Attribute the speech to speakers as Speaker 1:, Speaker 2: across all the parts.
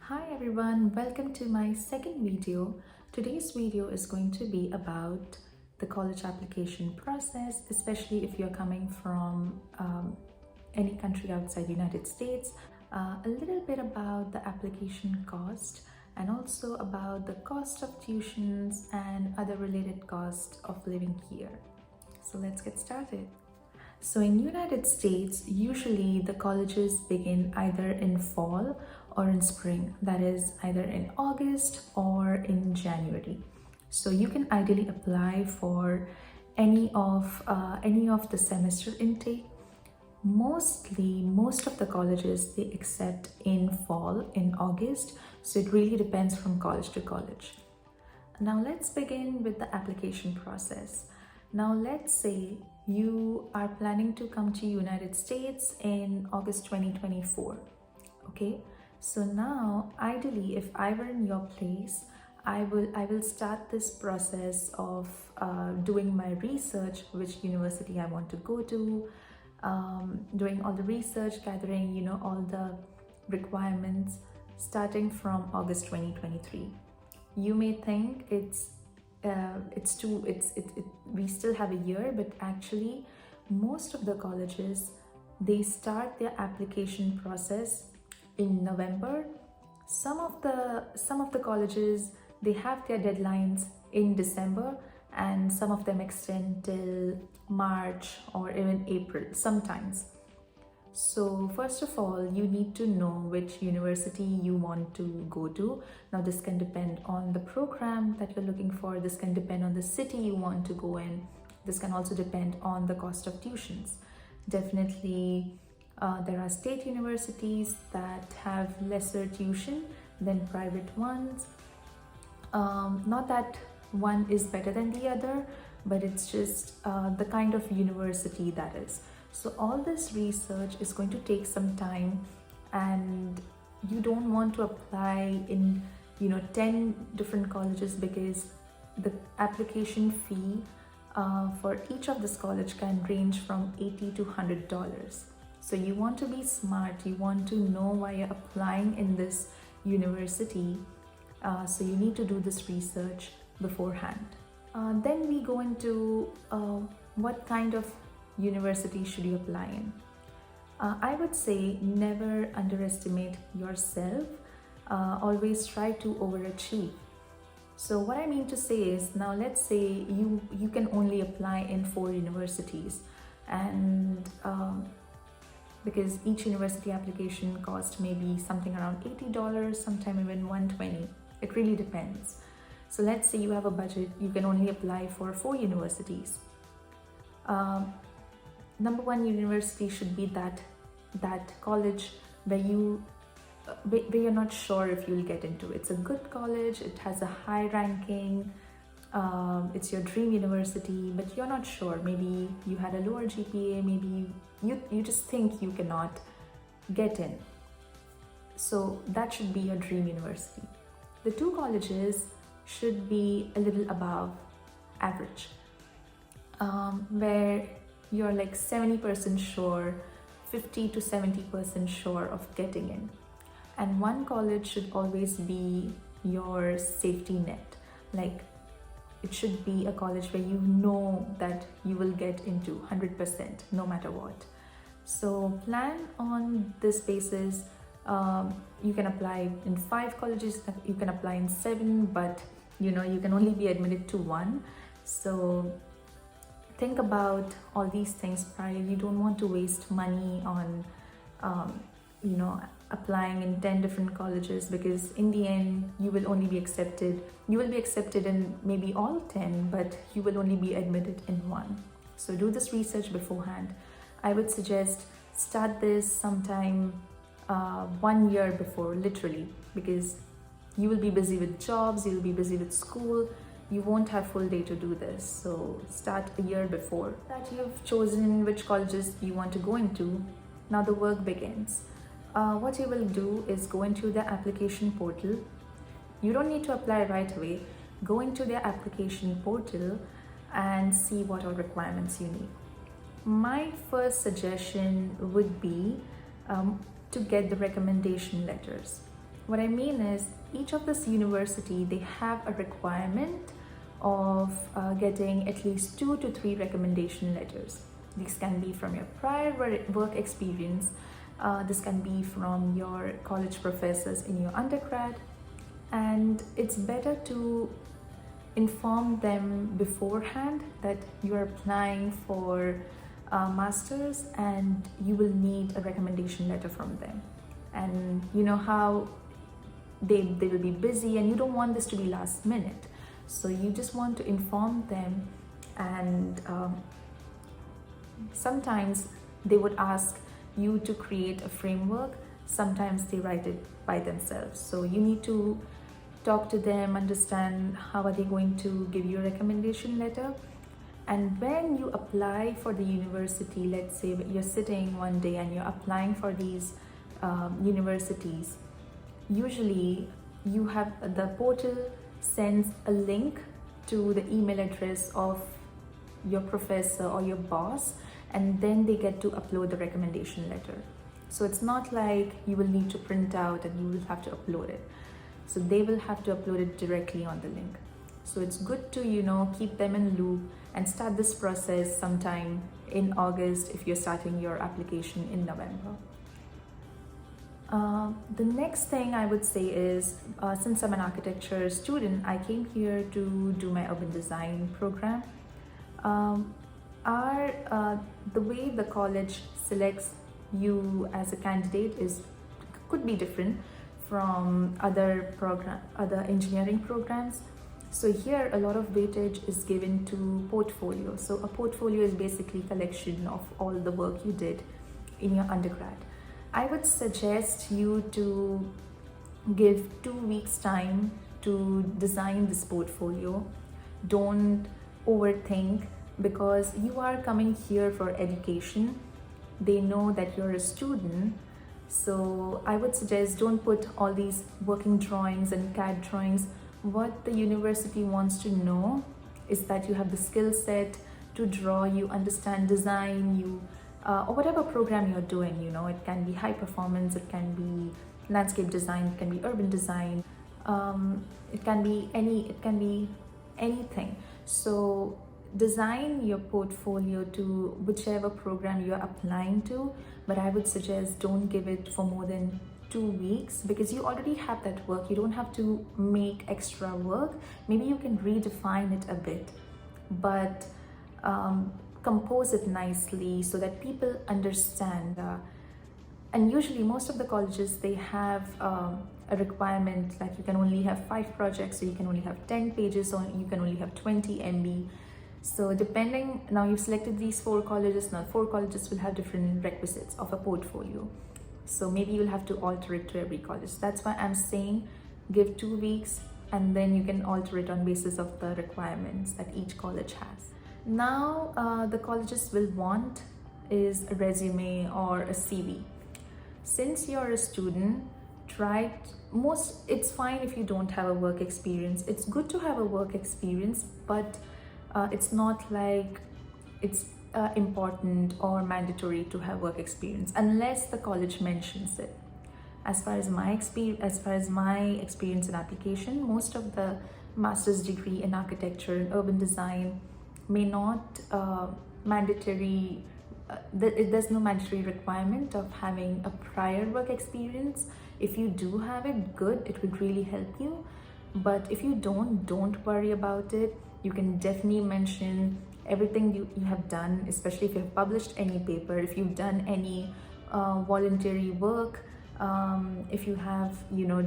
Speaker 1: Hi everyone, welcome to my second video. Today's video is going to be about the college application process, especially if you're coming from any country outside the United States, a little bit about the application cost and also about the cost of tuitions and other related costs of living here. So let's get started. So in United States, usually the colleges begin either in fall or in spring, that is either in August or in January. So you can ideally apply for any of the semester intake. Most of the colleges, they accept in fall, in August, so it really depends from college to college. Now let's begin with the application process. Now let's say you are planning to come to United States in August 2024. Okay, so now ideally, if I were in your place, I will start this process of doing my research, which university I want to go to, doing all the research, gathering all the requirements starting from August 2023. You may think we still have a year, but actually most of the colleges, they start their application process in November. Some of the colleges, they have their deadlines in December, and some of them extend till March or even April sometimes. So first of all, you need to know which university you want to go to. Now this can depend on the program that you're looking for. This can depend on the city you want to go in. This can also depend on the cost of tuitions. Definitely, there are state universities that have lesser tuition than private ones. Not that one is better than the other, but it's just the kind of university that is. So all this research is going to take some time, and you don't want to apply in 10 different colleges, because the application fee for each of this college can range from $80 to $100. So you want to be smart, you want to know why you're applying in this university, so you need to do this research beforehand. Then we go into what kind of university should you apply in. I would say never underestimate yourself. Always try to overachieve. So what I mean to say is, now let's say you can only apply in 4 universities, and because each university application cost maybe something around $80, sometime even $120. It really depends. So let's say you have a budget, you can only apply for 4 universities. Number 1 university should be that college where you're not sure if you'll get into. It's a good college, it has a high ranking, it's your dream university, but you're not sure. Maybe you had a lower GPA, maybe you just think you cannot get in. So that should be your dream university. The 2 colleges should be a little above average, where you're like 70% sure, 50 to 70% sure of getting in. And 1 college should always be your safety net. Like, it should be a college where you know that you will get into 100% no matter what. So plan on this basis. You can apply in 5 colleges, you can apply in 7, but you can only be admitted to 1. So think about all these things prior. You don't want to waste money on applying in 10 different colleges, because in the end you will only be accepted. You will be accepted in maybe all 10, but you will only be admitted in 1. So do this research beforehand. I would suggest start this sometime 1 year before, literally, because you will be busy with jobs, you'll be busy with school. You won't have full day to do this. So start a year before that you've chosen which colleges you want to go into. Now the work begins. What you will do is go into the application portal. You don't need to apply right away. Go into their application portal and see what all requirements you need. My first suggestion would be to get the recommendation letters. What I mean is, each of this university, they have a requirement of getting at least 2 to 3 recommendation letters. These can be from your prior work experience. This can be from your college professors in your undergrad. And it's better to inform them beforehand that you are applying for masters and you will need a recommendation letter from them. And you know how they will be busy, and you don't want this to be last minute. So you just want to inform them, and sometimes they would ask you to create a framework. Sometimes they write it by themselves. So you need to talk to them, understand how are they going to give you a recommendation letter. And when you apply for the university, let's say you're sitting one day and you're applying for these universities, usually you have the portal sends a link to the email address of your professor or your boss, and then they get to upload the recommendation letter. So it's not like you will need to print out and you will have to upload it. So they will have to upload it directly on the link. So it's good to, keep them in loop and start this process sometime in August if you're starting your application in November. The next thing I would say is, since I'm an architecture student, I came here to do my urban design program. The way the college selects you as a candidate could be different from other engineering programs. So here a lot of weightage is given to portfolio. So a portfolio is basically a collection of all the work you did in your undergrad. I would suggest you to give 2 weeks time to design this portfolio. Don't overthink, because you are coming here for education. They know that you're a student. So I would suggest, don't put all these working drawings and CAD drawings. What the university wants to know is that you have the skill set to draw, you understand design, or whatever program you're doing. It can be high performance, it can be landscape design, it can be urban design, it can be anything. So design your portfolio to whichever program you're applying to, but I would suggest don't give it for more than 2 weeks, because you already have that work. You don't have to make extra work. Maybe you can redefine it a bit, but compose it nicely so that people understand. And usually most of the colleges, they have a requirement like you can only have 5 projects, so you can only have 10 pages, or you can only have 20 MB. So depending, now you've selected these 4 colleges, now 4 colleges will have different requisites of a portfolio. So maybe you'll have to alter it to every college. That's why I'm saying give 2 weeks, and then you can alter it on basis of the requirements that each college has. Now the colleges will want is a resume or a CV. Since you're a student, it's fine if you don't have a work experience. It's good to have a work experience, but it's not like it's important or mandatory to have work experience unless the college mentions it. As far as my experience in application, most of the master's degree in architecture and urban design may not mandatory. There's no mandatory requirement of having a prior work experience. If you do have it, good, it would really help you. But if you don't worry about it. You can definitely mention everything you have done, especially if you have published any paper, if you've done any voluntary work, if you have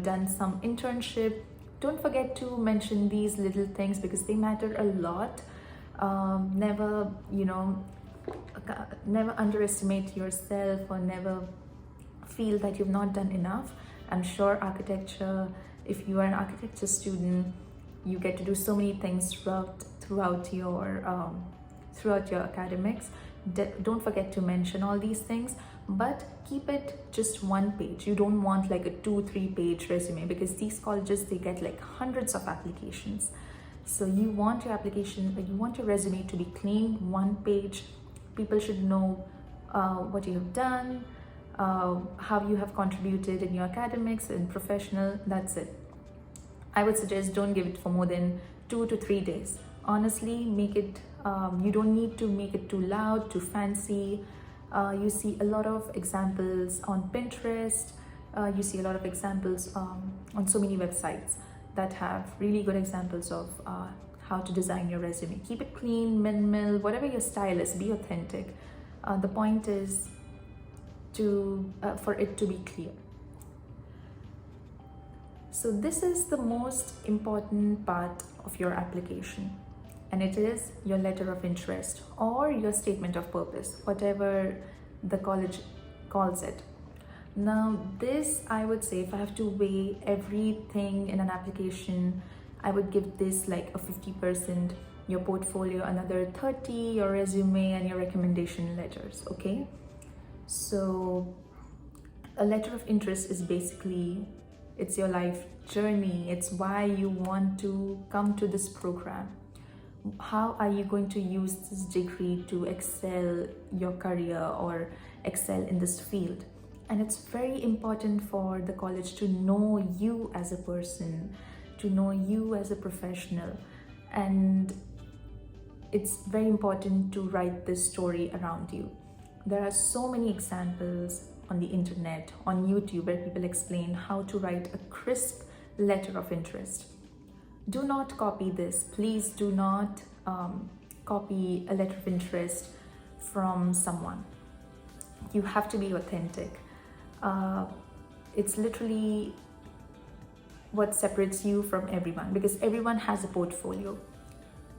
Speaker 1: done some internship. Don't forget to mention these little things, because they matter a lot. Never underestimate yourself, or never feel that you've not done enough. I'm sure architecture, if you are an architecture student, you get to do so many things throughout your academics. Don't forget to mention all these things, but keep it just 1 page. You don't want like a 2-3 page resume, because these colleges, they get like hundreds of applications. So you want your resume to be clean, 1 page. People should know what you have done, how you have contributed in your academics and professional. That's it. I would suggest don't give it for more than 2 to 3 days. Honestly, make it, you don't need to make it too loud, too fancy. You see a lot of examples on Pinterest. You see a lot of examples on so many websites that have really good examples of how to design your resume. Keep it clean, minimal, whatever your style is, be authentic. The point is for it to be clear. So this is the most important part of your application, and it is your letter of interest or your statement of purpose, whatever the college calls it. Now this, I would say, if I have to weigh everything in an application, I would give this like a 50%, your portfolio, another 30, your resume and your recommendation letters, okay? So a letter of interest is basically, it's your life journey. It's why you want to come to this program. How are you going to use this degree to excel your career or excel in this field? And it's very important for the college to know you as a person, to know you as a professional. And it's very important to write this story around you. There are so many examples on the internet, on YouTube, where people explain how to write a crisp letter of interest. Do not copy this. Please do not copy a letter of interest from someone. You have to be authentic. It's literally what separates you from everyone, because everyone has a portfolio.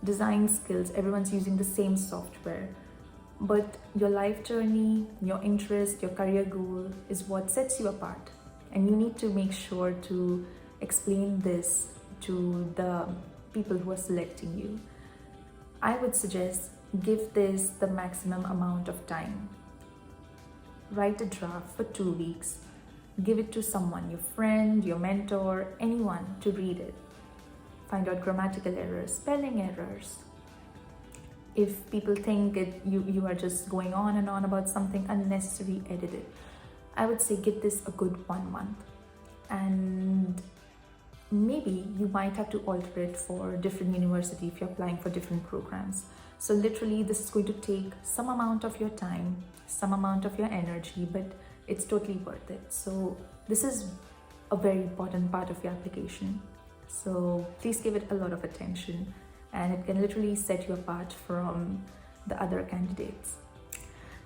Speaker 1: Design skills, everyone's using the same software. But your life journey, your interest, your career goal is what sets you apart. And you need to make sure to explain this to the people who are selecting you. I would suggest give this the maximum amount of time. Write a draft for 2 weeks. Give it to someone, your friend, your mentor, anyone to read it. Find out grammatical errors, spelling errors. If people think you are just going on and on about something unnecessary, edit it. I would say give this a good 1 month. And maybe you might have to alter it for different university if you're applying for different programs. So literally this is going to take some amount of your time, some amount of your energy, but it's totally worth it. So this is a very important part of your application. So please give it a lot of attention, and it can literally set you apart from the other candidates.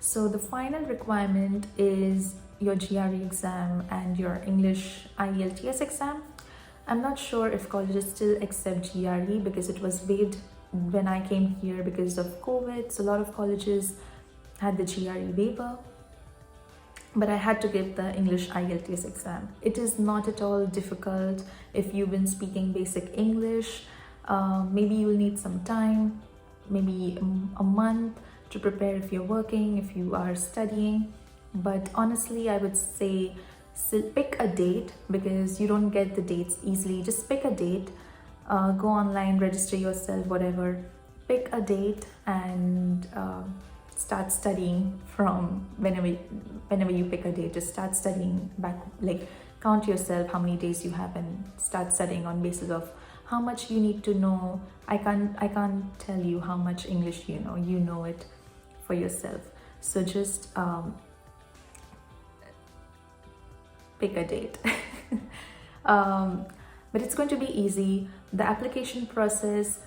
Speaker 1: So the final requirement is your GRE exam and your English IELTS exam. I'm not sure if colleges still accept GRE because it was waived when I came here because of COVID. So a lot of colleges had the GRE waiver, but I had to give the English IELTS exam. It is not at all difficult if you've been speaking basic English. Maybe you'll need some time, maybe a month to prepare if you're working, if you are studying. But honestly, I would say still pick a date, because you don't get the dates easily. Just pick a date, go online, register yourself, whatever. Pick a date and start studying from whenever you pick a date. Just start studying back, like count yourself how many days you have and start studying on basis of how much you need to know. I can't tell you how much English you know it for yourself. So just pick a date. But it's going to be easy. The application process,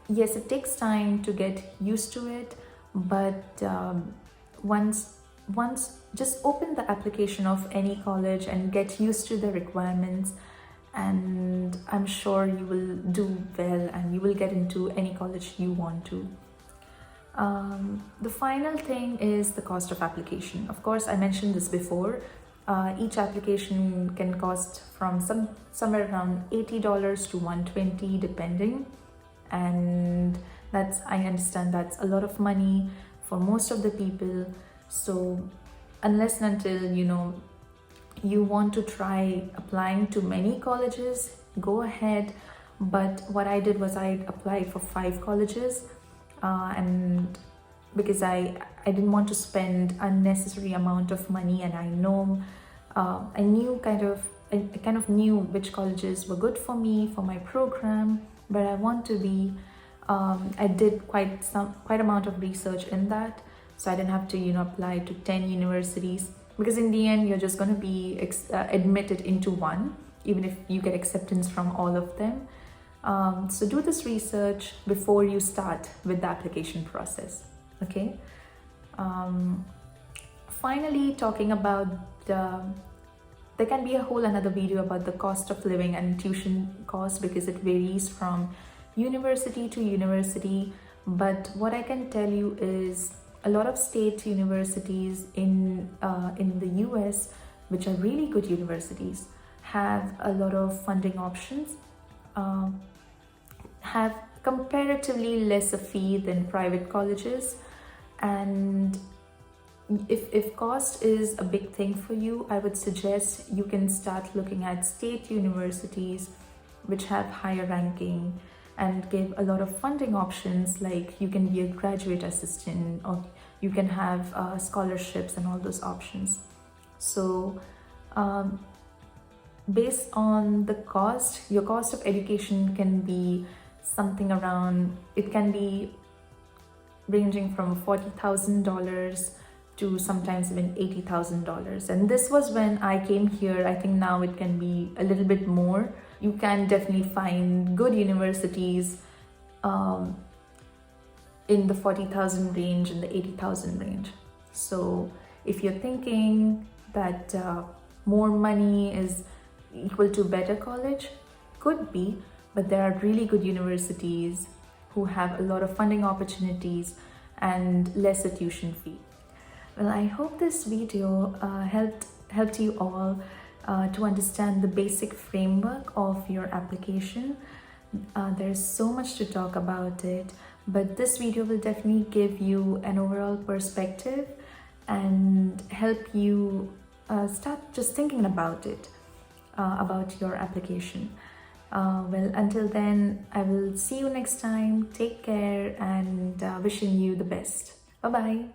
Speaker 1: yes, it takes time to get used to it, but once just open the application of any college and get used to the requirements, and I'm sure you will do well and you will get into any college you want to. The final thing is the cost of application. Of course, I mentioned this before. Each application can cost from somewhere around $80 to $120 depending, and I understand that's a lot of money for most of the people. So unless and until you want to try applying to many colleges, go ahead. But what I did was I applied for 5 colleges, and because I didn't want to spend unnecessary amount of money, and I kind of knew which colleges were good for me for my program, but I want to be. I did quite amount of research in that, so I didn't have to apply to 10 universities, because in the end you're just going to be admitted into one, even if you get acceptance from all of them. So do this research before you start with the application process. Okay. Finally, talking about there can be a whole another video about the cost of living and tuition cost, because it varies from university to university. But what I can tell you is a lot of state universities in the US, which are really good universities, have a lot of funding options, have comparatively less a fee than private colleges. And if cost is a big thing for you, I would suggest you can start looking at state universities which have higher ranking and give a lot of funding options, like you can be a graduate assistant, or you can have scholarships and all those options. So based on the cost, your cost of education can be something around, it can be ranging from $40,000 to sometimes even $80,000. And this was when I came here. I think now it can be a little bit more. You can definitely find good universities in the 40,000 range, in the 80,000 range. So if you're thinking that more money is equal to better college, could be, but there are really good universities who have a lot of funding opportunities and lesser tuition fee. Well, I hope this video helped you all to understand the basic framework of your application. There's so much to talk about it, but this video will definitely give you an overall perspective and help you start just thinking about it, about your application. Well, until then, I will see you next time. Take care, and wishing you the best. Bye-bye.